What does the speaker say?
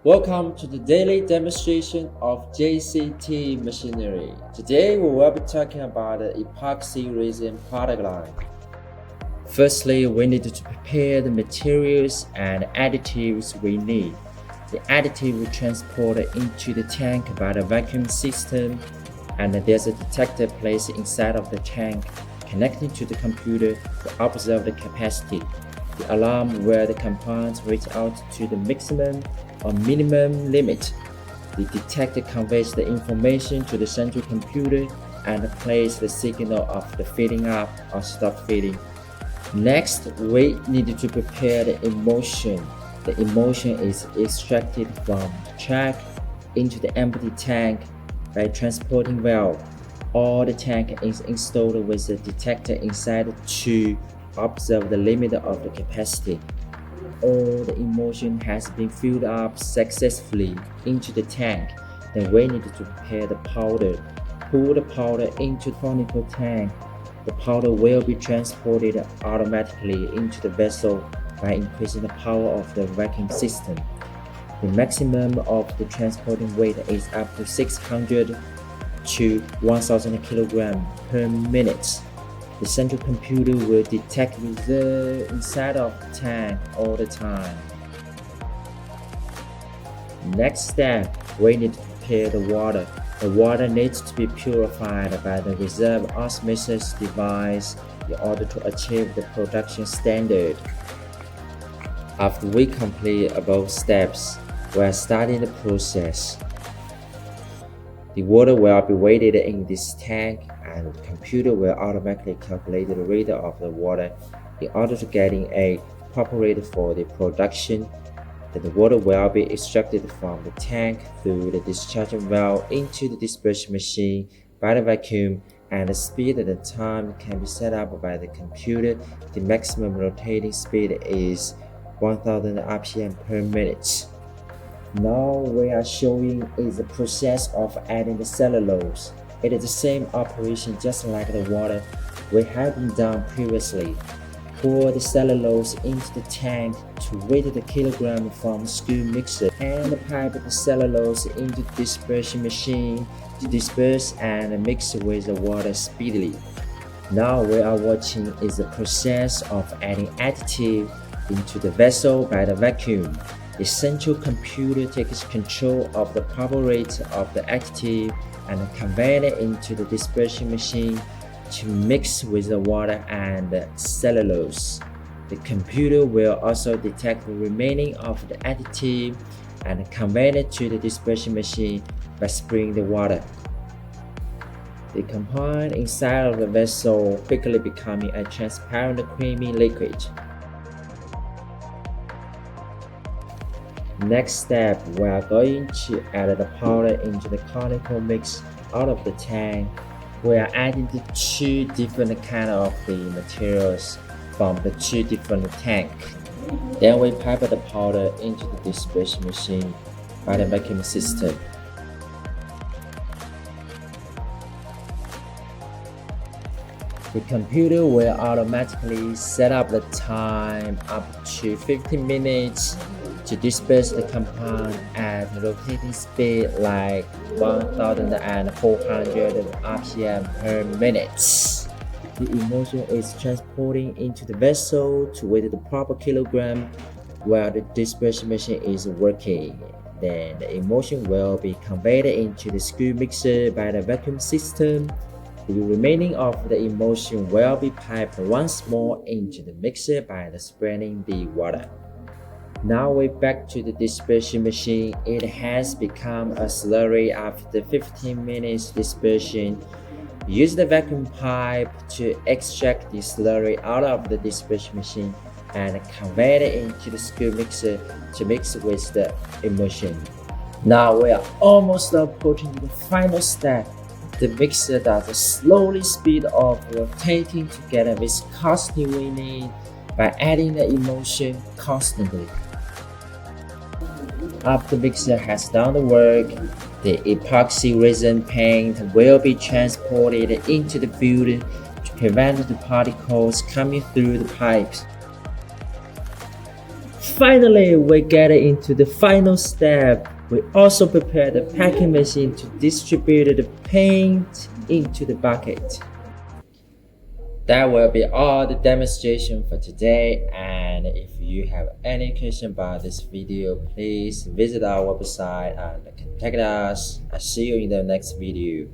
Welcome to the daily demonstration of JCT machinery. Today we will be talking about the epoxy resin product line. Firstly, we need to prepare the materials and additives we need. The additive will transport into the tank by the vacuum system, and there's a detector placed inside of the tank connecting to the computer to observe the capacity. The alarm where the components reach out to the maximum or minimum limit. The detector conveys the information to the central computer and plays the signal of the filling up or stop filling. Next, we need to prepare the emulsion. The emulsion is extracted from the track into the empty tank by transporting valve. All the tank is installed with a detector inside to observe the limit of the capacity. All the emulsion has been filled up successfully into the tank. Then we need to prepare the powder. Pour the powder into the conical tank. The powder will be transported automatically into the vessel by increasing the power of the vacuum system. The maximum of the transporting weight is up to 600 to 1000 kg per minute. The central computer will detect reserve inside of the tank all the time. Next step, we need to prepare the water. The water needs to be purified by the reserve osmosis device in order to achieve the production standard. After we complete above steps, we are starting the process. The water will be weighted in this tank and the computer will automatically calculate the rate of the water in order to getting a proper rate for the production. Then the water will be extracted from the tank through the discharging valve into the dispersion machine by the vacuum, and the speed and the time can be set up by the computer. The maximum rotating speed is 1000 rpm per minute. Now we are showing is the process of adding the cellulose. It is the same operation just like the water we had been done previously. Pour the cellulose into the tank to weigh the kilogram from the screw mixer and pipe the cellulose into the dispersion machine to disperse and mix with the water speedily. Now we are watching is the process of adding additive into the vessel by the vacuum. The central computer takes control of the proper rate of the additive and convey it into the dispersion machine to mix with the water and the cellulose. The computer will also detect the remaining of the additive and convey it to the dispersion machine by spraying the water. The compound inside of the vessel quickly becoming a transparent creamy liquid. Next step, we are going to add the powder into the conical mix out of the tank. We are adding the two different kind of the materials from the two different tank. Then we pipe the powder into the dispersion machine by the vacuum system. The computer will automatically set up the time up to 15 minutes to disperse the compound at rotating speed like 1400 rpm per minute. The emulsion is transporting into the vessel to weigh the proper kilogram while the dispersion machine is working. Then the emulsion will be conveyed into the screw mixer by the vacuum system. The remaining of the emulsion will be piped once more into the mixer by the spraying the water. Now we're back to the dispersion machine. It has become a slurry after 15 minutes dispersion. Use the vacuum pipe to extract the slurry out of the dispersion machine and convey it into the screw mixer to mix with the emulsion. Now we are almost approaching the final step. The mixer does a slowly speed of rotating to get a viscosity we need by adding the emulsion constantly. After the mixer has done the work, the epoxy resin paint will be transported into the building to prevent the particles coming through the pipes. finally, we get into the final step. We also prepare the packing machine to distribute the paint into the bucket. That will be all the demonstration for today, and if you have any question about this video, please visit our website and contact us. I'll see you in the next video.